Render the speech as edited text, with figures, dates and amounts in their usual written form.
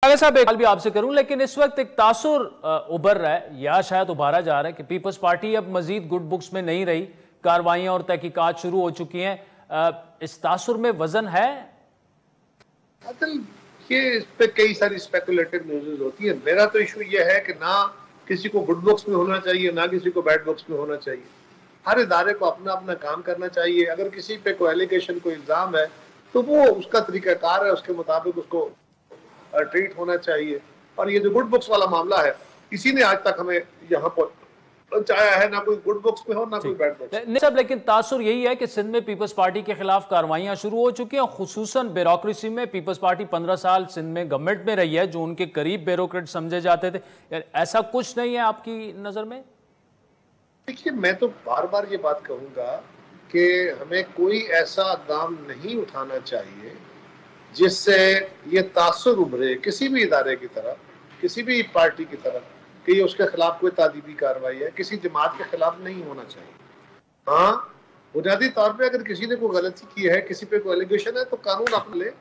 कागज साहब, एक सवाल भी आपसे करूं, लेकिन इस वक्त एक तासुर उभर रहा है या शायद उभारा जा रहा है कि पीपल्स पार्टी अब मजीद गुड बुक्स में नहीं रही, कार्रवाइयां और तहकीकात शुरू हो चुकी हैं। इस तासुर में वजन है? असल ये इस पे कई सारी स्पेकुलेटिव न्यूज़ होती है। मेरा तो इशू ये है कि ना किसी को गुड बुक्स में होना चाहिए, ना किसी को बैड बुक्स में होना चाहिए। हर इदारे को अपना अपना काम करना चाहिए। अगर किसी पे कोई एलिगेशन, कोई इल्जाम है तो वो उसका तरीकाकार है, उसके मुताबिक उसको ट्रीट होना चाहिए। और ये जो गुड बुक्स वाला मामला है, किसी ने आज तक हमें यहाँ पर पहुंचाया है, ना कोई गुड बुक्स में हो, ना कोई बैड बुक्स। नहीं साहब, लेकिन तासुर यही है कि सिंध में पीपल्स पार्टी के खिलाफ कार्रवाइयां शुरू हो चुकी हैं, खुसूसन ब्यूरोक्रेसी में। पीपल्स पार्टी 15 साल सिंध में गवर्नमेंट में रही है, जो उनके करीब ब्यूरोक्रेट समझे जाते थे। यार ऐसा कुछ नहीं है आपकी नजर में? देखिए, मैं तो बार बार ये बात कहूंगा कि हमें कोई ऐसा इक़दाम नहीं उठाना चाहिए जिससे ये तासुर उभरे किसी भी इदारे की तरफ, किसी भी पार्टी की तरफ, कि ये उसके खिलाफ कोई तादीबी कार्रवाई है। किसी जमात के खिलाफ नहीं होना चाहिए। हाँ, बुनियादी तौर पे अगर किसी ने कोई गलती की है, किसी पे कोई एलिगेशन है, तो कानून अपना ले,